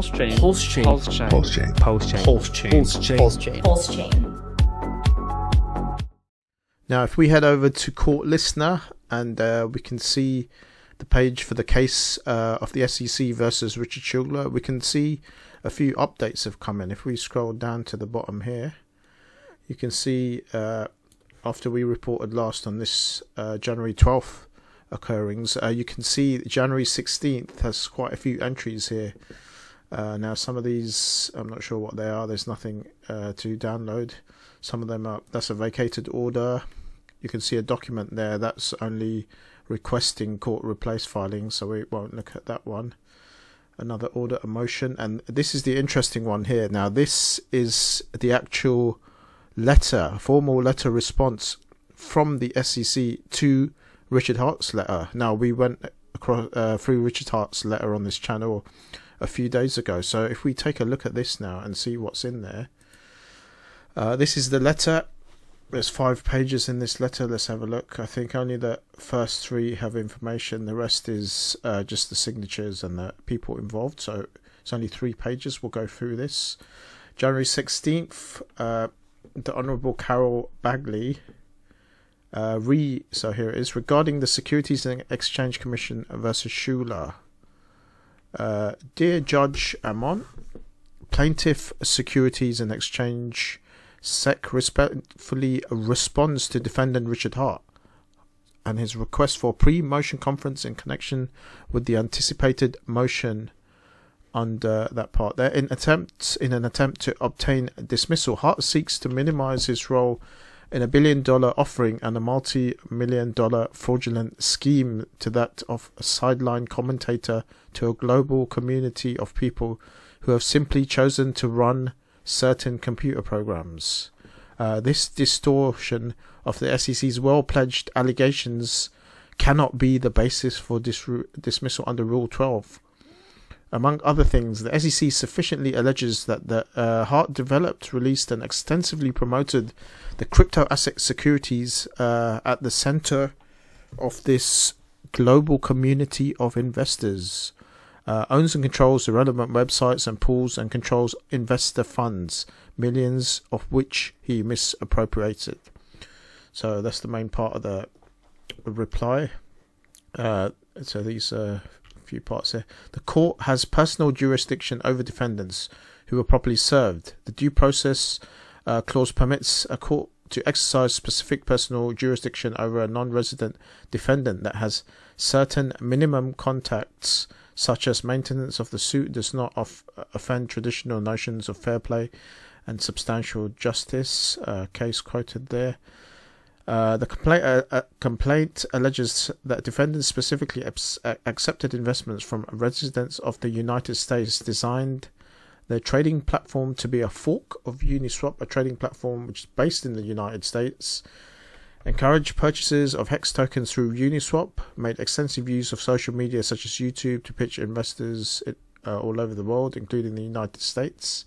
Pulse chain. Pulse chain. Pulse chain. Pulse chain. Pulse chain. Pulse chain. Pulse chain. Pulse chain. Pulse chain. Now, if we head over to Court Listener, and we can see the page for the case of the SEC versus Richard Shugler, we can see a few updates have come in. If we scroll down to the bottom here, you can see after we reported last on this January 12th occurrings, you can see January 16th has quite a few entries here. Now, some of these, I'm not sure what they are. There's nothing to download. Some of them are, that's a vacated order. You can see a document there that's only requesting court replace filing, so we won't look at that one. Another order of motion, and this is the interesting one here. Now, this is the actual letter, formal letter response from the SEC to Richard Hart's letter. Now, we went across through Richard Hart's letter on this channel a few days ago, so if we take a look at this now and see what's in there. This is the letter. There's 5 pages in this letter. Let's have a look. I think only the first 3 have information. The rest is just the signatures and the people involved. So it's only 3 pages. We'll go through this. January 16th, the Honourable Carol Bagley, so here it is, regarding the Securities and Exchange Commission versus Shugler. Dear Judge Amon, Plaintiff Securities and Exchange SEC respectfully responds to defendant Richard Hart and his request for pre-motion conference in connection with the anticipated motion under that part there. In an attempt to obtain dismissal, Hart seeks to minimize his role in a $1 billion offering and a multi-million-dollar fraudulent scheme to that of a sideline commentator to a global community of people who have simply chosen to run certain computer programs. This distortion of the SEC's well-pledged allegations cannot be the basis for dismissal under Rule 12. Among other things, the SEC sufficiently alleges that the Hart developed, released, and extensively promoted the crypto asset securities at the center of this global community of investors. Owns and controls the relevant websites and pools and controls investor funds, millions of which he misappropriated. So that's the main part of the reply. So these few parts here. The court has personal jurisdiction over defendants who were properly served. The due process clause permits a court to exercise specific personal jurisdiction over a non-resident defendant that has certain minimum contacts, such as maintenance of the suit does not offend traditional notions of fair play and substantial justice. Case quoted there. The complaint alleges that defendants specifically accepted investments from residents of the United States, designed their trading platform to be a fork of Uniswap, a trading platform which is based in the United States, encouraged purchases of HEX tokens through Uniswap, made extensive use of social media such as YouTube to pitch investors all over the world, including the United States.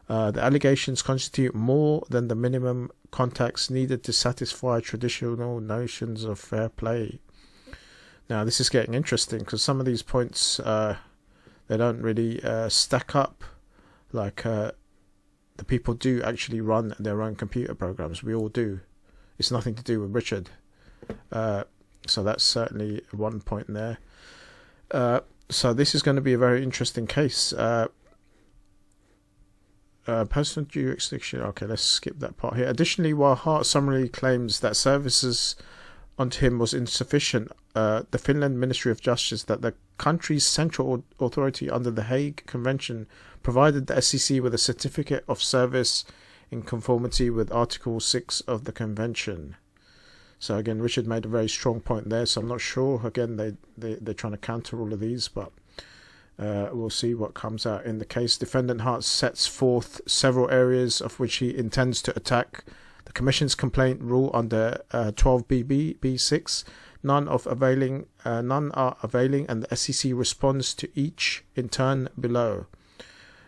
The allegations constitute more than the minimum contacts needed to satisfy traditional notions of fair play. Now, this is getting interesting because some of these points they don't really stack up. Like the people do actually run their own computer programs. We all do. It's nothing to do with Richard. So that's certainly one point there. So this is going to be a very interesting case. Personal jurisdiction. Okay, let's skip that part here. Additionally, while Hart summarily claims that services onto him was insufficient, the Finland Ministry of Justice, that the country's central authority under the Hague Convention, provided the SEC with a certificate of service in conformity with Article 6 of the Convention. So again, Richard made a very strong point there, so I'm not sure. Again, they're trying to counter all of these, but we'll see what comes out in the case. Defendant Hart sets forth several areas of which he intends to attack the Commission's complaint rule under 12b(b)(6). None are availing, and the SEC responds to each in turn below.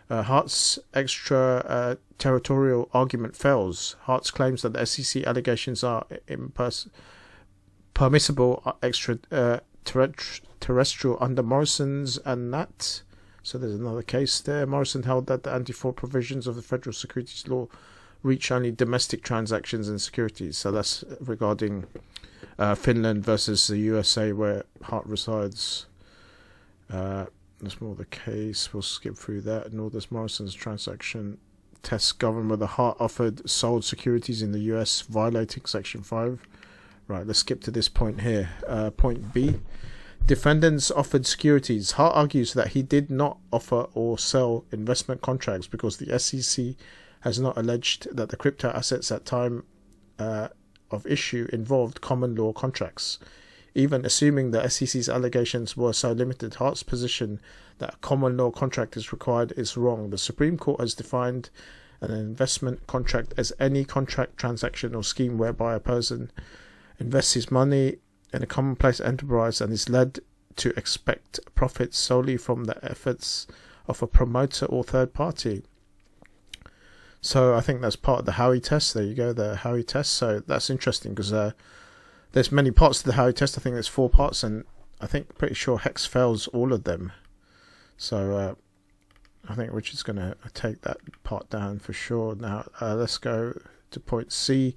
Hart's extraterritorial argument fails. Hart's claims that the SEC allegations are permissible extraterrestrial under Morrison's and Nat. So there's another case there. Morrison held that the anti-fraud provisions of the federal securities law reach only domestic transactions and securities. So that's regarding Finland versus the USA, where Hart resides. That's more the case. We'll skip through that. Nor does Morrison's transaction tests govern whether Hart offered sold securities in the US violating Section 5. Right, let's skip to this point here. Point B. Defendants offered securities. Hart argues that he did not offer or sell investment contracts because the SEC has not alleged that the crypto assets at time of issue involved common law contracts. Even assuming the SEC's allegations were so limited, Hart's position that a common law contract is required is wrong. The Supreme Court has defined an investment contract as any contract, transaction or scheme whereby a person invests his money in a commonplace enterprise and is led to expect profits solely from the efforts of a promoter or third party. So I think that's part of the Howey test. There you go, the Howey test. So that's interesting because there's many parts to the Howey test. I think there's 4 parts, and I think pretty sure Hex fails all of them. So I think Richard's going to take that part down for sure. Now let's go to point C.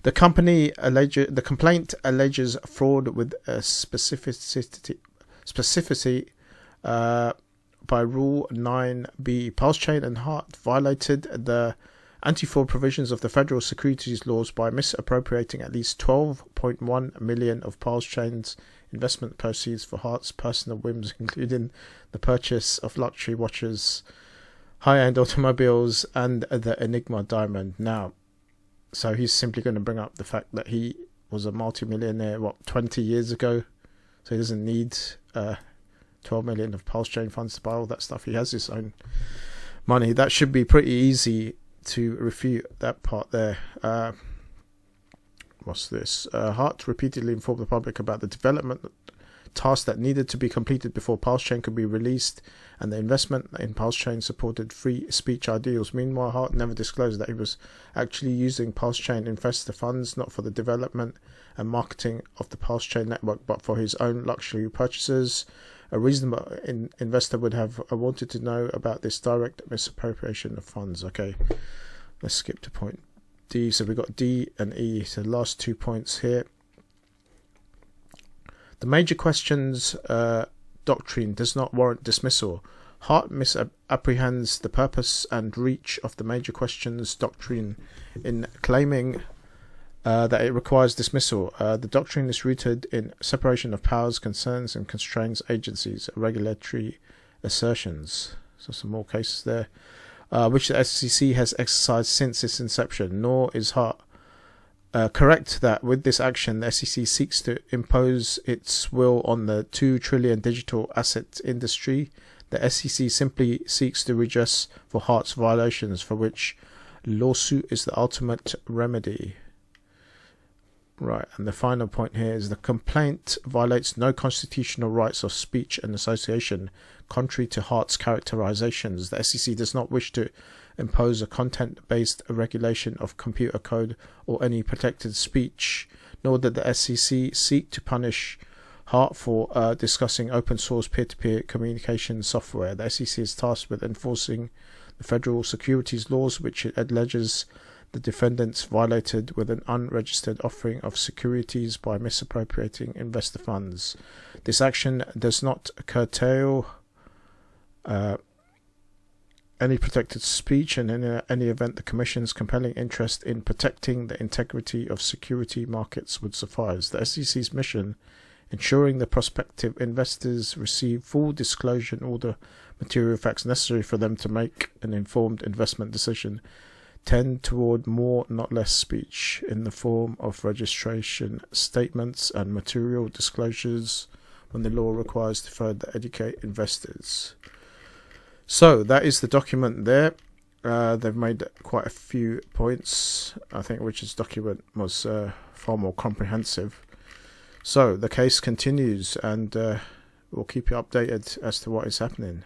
The complaint alleges fraud with a specificity by Rule 9b. PulseChain and Hart violated the anti-fraud provisions of the federal securities laws by misappropriating at least 12.1 million of PulseChain's investment proceeds for Hart's personal whims, including the purchase of luxury watches, high-end automobiles, and the Enigma diamond. Now, so he's simply going to bring up the fact that he was a multi-millionaire, 20 years ago, so he doesn't need 12 million of PulseChain funds to buy all that stuff. He has his own money. That should be pretty easy to refute that part there. What's this? Hart repeatedly informed the public about the development tasks that needed to be completed before PulseChain could be released, and the investment in PulseChain supported free speech ideals. Meanwhile, Hart never disclosed that he was actually using PulseChain investor funds not for the development and marketing of the PulseChain network, but for his own luxury purchases. A reasonable investor would have wanted to know about this direct misappropriation of funds. Okay, let's skip to point D. So we've got D and E. So the last 2 points here. The major questions doctrine does not warrant dismissal. Hart misapprehends the purpose and reach of the major questions doctrine in claiming that it requires dismissal. The doctrine is rooted in separation of powers, concerns, and constraints agencies, regulatory assertions. So some more cases there, which the SEC has exercised since its inception. Nor is Hart correct that with this action the SEC seeks to impose its will on the 2 trillion digital asset industry. The SEC simply seeks to redress for Hart's violations, for which lawsuit is the ultimate remedy. Right, and the final point here is the complaint violates no constitutional rights of speech and association. Contrary to Hart's characterizations, the SEC does not wish to impose a content-based regulation of computer code or any protected speech, nor did the SEC seek to punish Hart for discussing open-source peer-to-peer communication software. The SEC is tasked with enforcing the federal securities laws, which it alleges the defendants violated with an unregistered offering of securities by misappropriating investor funds. This action does not curtail any protected speech, and in any event the Commission's compelling interest in protecting the integrity of security markets would suffice. The SEC's mission, ensuring the prospective investors receive full disclosure and all the material facts necessary for them to make an informed investment decision, tend toward more, not less, speech in the form of registration statements and material disclosures when the law requires to further educate investors. So that is the document there. They've made quite a few points. I think Richard's document was far more comprehensive. So the case continues, and we'll keep you updated as to what is happening.